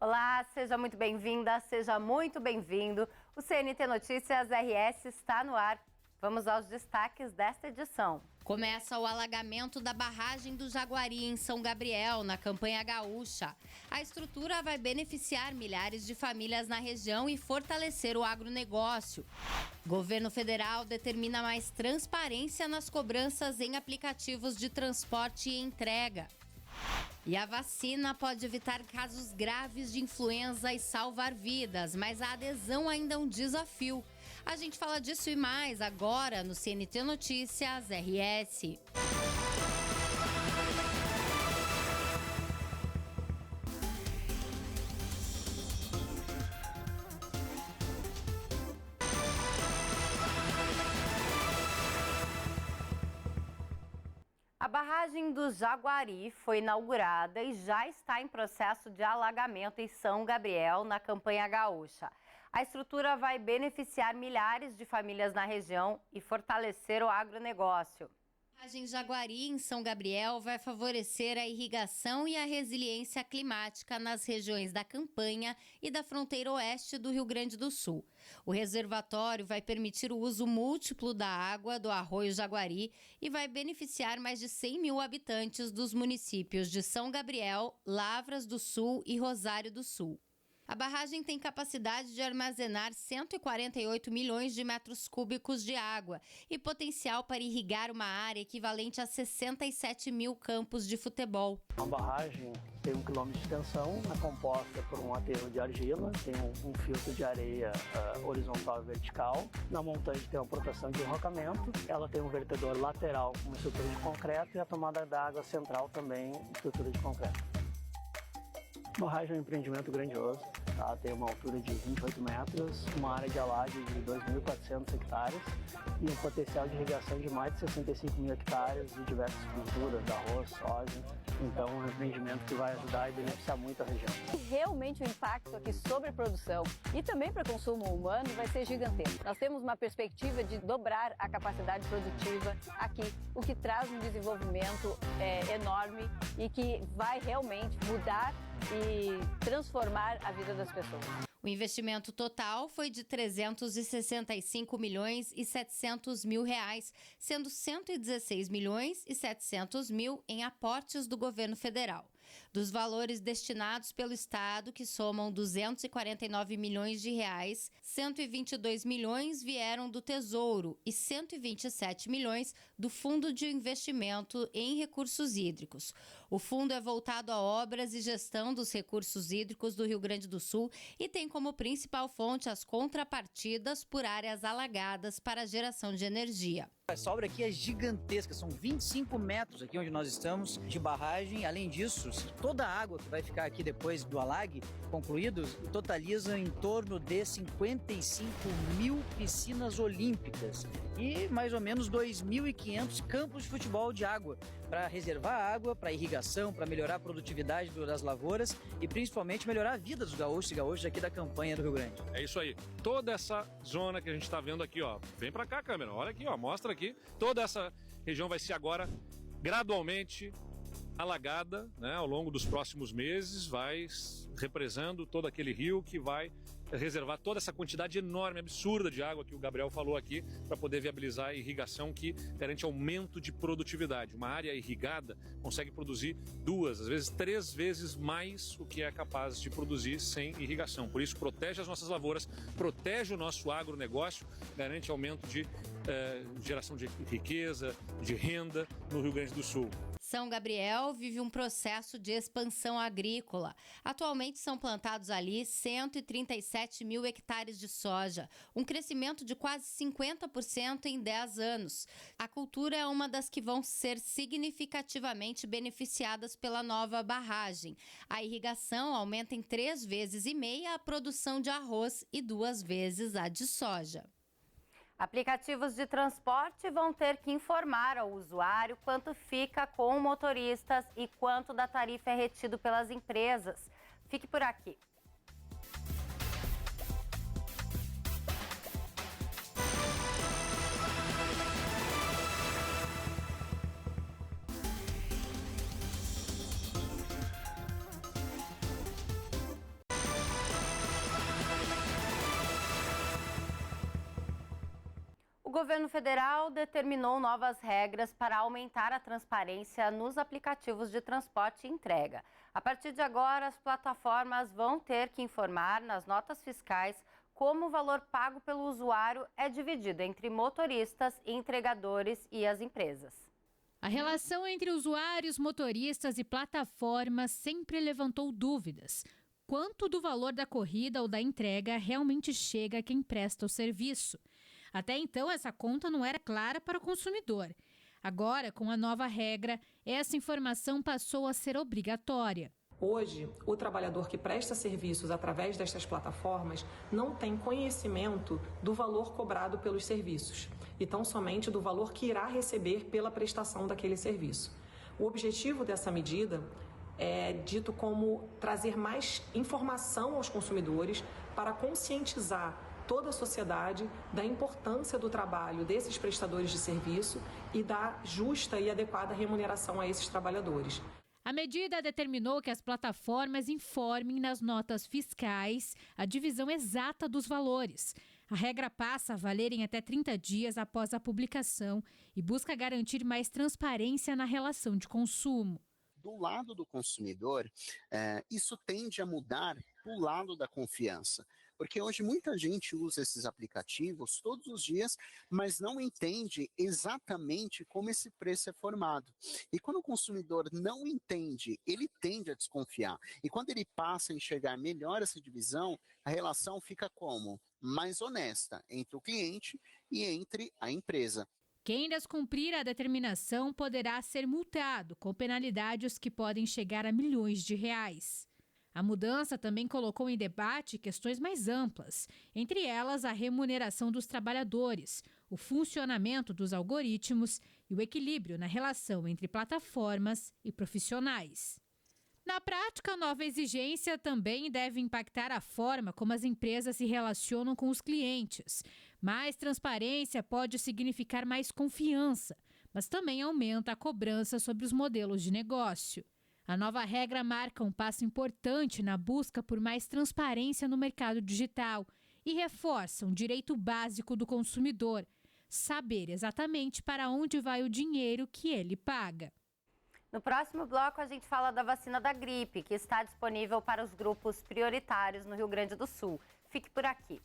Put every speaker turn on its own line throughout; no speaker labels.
Olá, seja muito bem-vinda, seja muito bem-vindo. O CNT Notícias RS está no ar. Vamos aos destaques desta edição.
Começa o alagamento da barragem do Jaguari, em São Gabriel, na campanha gaúcha. A estrutura vai beneficiar milhares de famílias na região e fortalecer o agronegócio. Governo federal determina mais transparência nas cobranças em aplicativos de transporte e entrega. E a vacina pode evitar casos graves de influenza e salvar vidas, mas a adesão ainda é um desafio. A gente fala disso e mais agora no CNT Notícias RS.
A barragem do Jaguari foi inaugurada e já está em processo de alagamento em São Gabriel, na campanha gaúcha. A estrutura vai beneficiar milhares de famílias na região e fortalecer o agronegócio.
A barragem Jaguari, em São Gabriel, vai favorecer a irrigação e a resiliência climática nas regiões da campanha e da fronteira oeste do Rio Grande do Sul. O reservatório vai permitir o uso múltiplo da água do arroio Jaguari e vai beneficiar mais de 100 mil habitantes dos municípios de São Gabriel, Lavras do Sul e Rosário do Sul. A barragem tem capacidade de armazenar 148 milhões de metros cúbicos de água e potencial para irrigar uma área equivalente a 67 mil campos de futebol.
A barragem tem 1 quilômetro de extensão, é composta por um aterro de argila, tem um filtro de areia horizontal e vertical. Na montante tem uma proteção de enrocamento, ela tem um vertedor lateral com uma estrutura de concreto e a tomada d'água central também estrutura de concreto. A barragem é um empreendimento grandioso, tá? Tem uma altura de 28 metros, uma área de alagem de 2.400 hectares e um potencial de irrigação de mais de 65 mil hectares de diversas culturas, arroz, soja. Então é um empreendimento que vai ajudar e beneficiar muito a região.
Realmente o impacto aqui sobre produção e também para consumo humano vai ser gigantesco. Nós temos uma perspectiva de dobrar a capacidade produtiva aqui, o que traz um desenvolvimento enorme e que vai realmente mudar e transformar a vida das pessoas.
O investimento total foi de 365 milhões e 700 mil reais, sendo 116 milhões e 700 mil em aportes do governo federal. Dos valores destinados pelo Estado, que somam 249 milhões de reais, 122 milhões vieram do Tesouro e 127 milhões do Fundo de Investimento em Recursos Hídricos. O fundo é voltado a obras e gestão dos recursos hídricos do Rio Grande do Sul e tem como principal fonte as contrapartidas por áreas alagadas para a geração de energia.
Essa obra aqui é gigantesca, são 25 metros aqui onde nós estamos de barragem. Além disso, toda a água que vai ficar aqui depois do alague concluído totaliza em torno de 55 mil piscinas olímpicas e mais ou menos 2.500 campos de futebol de água para reservar água, para irrigação, para melhorar a produtividade das lavouras e principalmente melhorar a vida dos gaúchos e gaúchas aqui da campanha do Rio Grande.
É isso aí. Toda essa zona que a gente está vendo aqui, ó, vem para cá, câmera, olha aqui, ó, mostra aqui. Toda essa região vai ser agora gradualmente alagada, né, ao longo dos próximos meses, vai represando todo aquele rio que vai reservar toda essa quantidade enorme, absurda de água que o Gabriel falou aqui, para poder viabilizar a irrigação que garante aumento de produtividade. Uma área irrigada consegue produzir 2, às vezes 3 vezes mais o que é capaz de produzir sem irrigação. Por isso, protege as nossas lavouras, protege o nosso agronegócio, garante aumento de geração de riqueza, de renda no Rio Grande do Sul.
São Gabriel vive um processo de expansão agrícola. Atualmente são plantados ali 137 mil hectares de soja, um crescimento de quase 50% em 10 anos. A cultura é uma das que vão ser significativamente beneficiadas pela nova barragem. A irrigação aumenta em 3,5 vezes a produção de arroz e 2 vezes a de soja.
Aplicativos de transporte vão ter que informar ao usuário quanto fica com motoristas e quanto da tarifa é retido pelas empresas. Fique por aqui. O governo federal determinou novas regras para aumentar a transparência nos aplicativos de transporte e entrega. A partir de agora, as plataformas vão ter que informar nas notas fiscais como o valor pago pelo usuário é dividido entre motoristas, entregadores e as empresas.
A relação entre usuários, motoristas e plataformas sempre levantou dúvidas. Quanto do valor da corrida ou da entrega realmente chega a quem presta o serviço? Até então, essa conta não era clara para o consumidor. Agora, com a nova regra, essa informação passou a ser obrigatória.
Hoje, o trabalhador que presta serviços através destas plataformas não tem conhecimento do valor cobrado pelos serviços, e tão somente do valor que irá receber pela prestação daquele serviço. O objetivo dessa medida é dito como trazer mais informação aos consumidores para conscientizar toda a sociedade da importância do trabalho desses prestadores de serviço e da justa e adequada remuneração a esses trabalhadores.
A medida determinou que as plataformas informem nas notas fiscais a divisão exata dos valores. A regra passa a valer em até 30 dias após a publicação e busca garantir mais transparência na relação de consumo.
Do lado do consumidor, isso tende a mudar para o lado da confiança. Porque hoje muita gente usa esses aplicativos todos os dias, mas não entende exatamente como esse preço é formado. E quando o consumidor não entende, ele tende a desconfiar. E quando ele passa a enxergar melhor essa divisão, a relação fica como? Mais honesta entre o cliente e entre a empresa.
Quem descumprir a determinação poderá ser multado, com penalidades que podem chegar a milhões de reais. A mudança também colocou em debate questões mais amplas, entre elas a remuneração dos trabalhadores, o funcionamento dos algoritmos e o equilíbrio na relação entre plataformas e profissionais. Na prática, a nova exigência também deve impactar a forma como as empresas se relacionam com os clientes. Mais transparência pode significar mais confiança, mas também aumenta a cobrança sobre os modelos de negócio. A nova regra marca um passo importante na busca por mais transparência no mercado digital e reforça um direito básico do consumidor, saber exatamente para onde vai o dinheiro que ele paga.
No próximo bloco, a gente fala da vacina da gripe, que está disponível para os grupos prioritários no Rio Grande do Sul. Fique por aqui.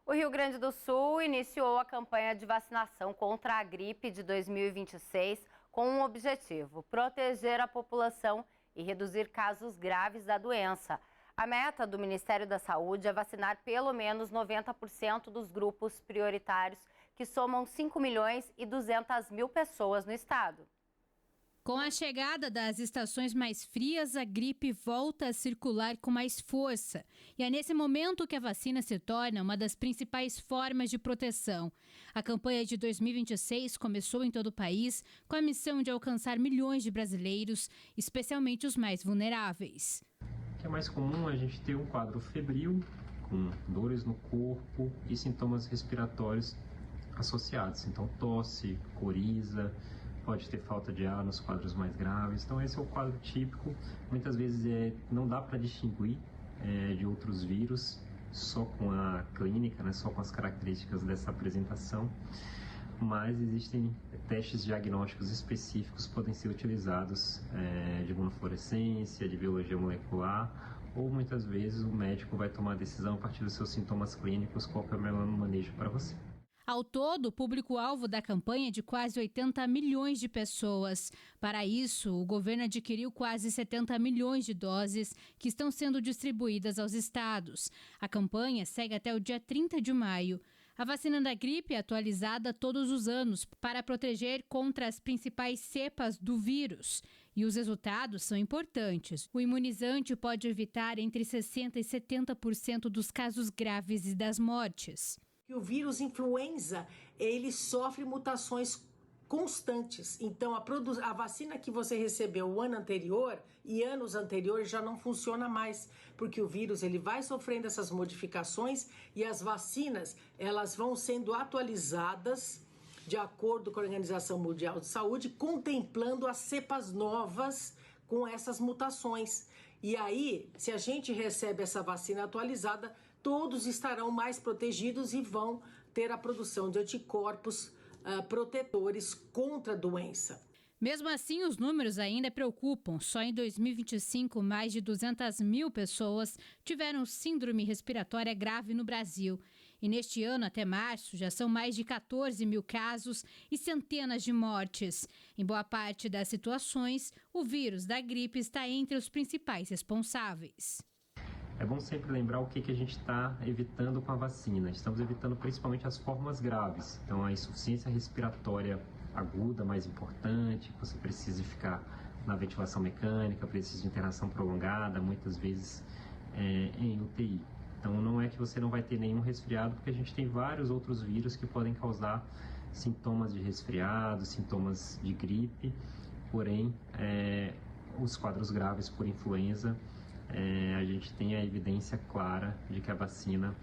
O Rio Grande do Sul iniciou a campanha de vacinação contra a gripe de 2026 com um objetivo: proteger a população e reduzir casos graves da doença. A meta do Ministério da Saúde é vacinar pelo menos 90% dos grupos prioritários, que somam 5.200.000 pessoas no estado.
Com a chegada das estações mais frias, a gripe volta a circular com mais força. E é nesse momento que a vacina se torna uma das principais formas de proteção. A campanha de 2026 começou em todo o país com a missão de alcançar milhões de brasileiros, especialmente os mais vulneráveis.
O que é mais comum é a gente ter um quadro febril, com dores no corpo e sintomas respiratórios associados. Então, tosse, coriza, pode ter falta de ar nos quadros mais graves. Então esse é o quadro típico. Muitas vezes não dá para distinguir de outros vírus só com a clínica, né, só com as características dessa apresentação. Mas existem testes diagnósticos específicos que podem ser utilizados de imunofluorescência, de biologia molecular, ou muitas vezes o médico vai tomar a decisão a partir dos seus sintomas clínicos qual é o melhor manejo para você.
Ao todo, o público-alvo da campanha é de quase 80 milhões de pessoas. Para isso, o governo adquiriu quase 70 milhões de doses que estão sendo distribuídas aos estados. A campanha segue até o dia 30 de maio. A vacina da gripe é atualizada todos os anos para proteger contra as principais cepas do vírus. E os resultados são importantes. O imunizante pode evitar entre 60% e 70% dos casos graves e das mortes.
O vírus influenza, ele sofre mutações constantes. Então, a vacina que você recebeu o ano anterior e anos anteriores já não funciona mais, porque o vírus ele vai sofrendo essas modificações e as vacinas elas vão sendo atualizadas de acordo com a Organização Mundial de Saúde, contemplando as cepas novas com essas mutações. E aí, se a gente recebe essa vacina atualizada, todos estarão mais protegidos e vão ter a produção de anticorpos protetores contra a doença.
Mesmo assim, os números ainda preocupam. Só em 2025, mais de 200 mil pessoas tiveram síndrome respiratória grave no Brasil. E neste ano, até março, já são mais de 14 mil casos e centenas de mortes. Em boa parte das situações, o vírus da gripe está entre os principais responsáveis.
É bom sempre lembrar o que a gente está evitando com a vacina. Estamos evitando principalmente as formas graves. Então, a insuficiência respiratória aguda, mais importante, você precisa ficar na ventilação mecânica, precisa de internação prolongada, muitas vezes em UTI. Então, não é que você não vai ter nenhum resfriado, porque a gente tem vários outros vírus que podem causar sintomas de resfriado, sintomas de gripe, porém, os quadros graves por influenza, a gente tem a evidência clara de que a vacina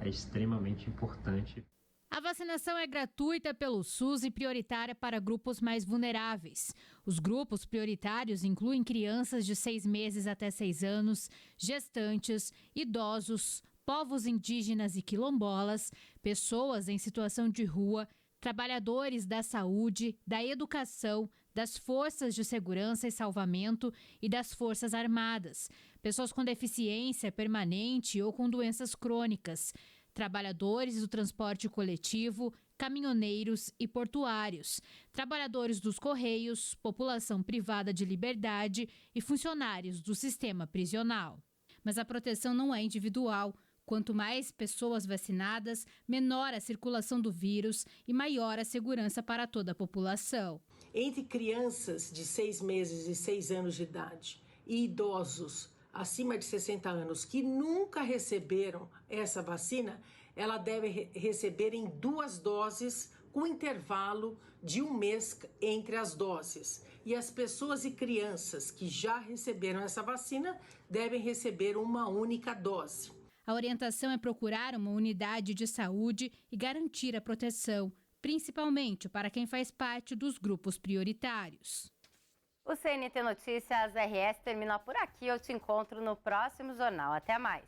é extremamente importante.
A vacinação é gratuita pelo SUS e prioritária para grupos mais vulneráveis. Os grupos prioritários incluem crianças de 6 meses até 6 anos, gestantes, idosos, povos indígenas e quilombolas, pessoas em situação de rua, trabalhadores da saúde, da educação, das forças de segurança e salvamento e das forças armadas, pessoas com deficiência permanente ou com doenças crônicas, trabalhadores do transporte coletivo, caminhoneiros e portuários, trabalhadores dos Correios, população privada de liberdade e funcionários do sistema prisional. Mas a proteção não é individual. Quanto mais pessoas vacinadas, menor a circulação do vírus e maior a segurança para toda a população.
Entre crianças de 6 meses e 6 anos de idade e idosos acima de 60 anos que nunca receberam essa vacina, ela deve receber em 2 doses com intervalo de 1 mês entre as doses. E as pessoas e crianças que já receberam essa vacina devem receber uma única dose.
A orientação é procurar uma unidade de saúde e garantir a proteção, principalmente para quem faz parte dos grupos prioritários.
O CNT Notícias RS termina por aqui. Eu te encontro no próximo jornal. Até mais.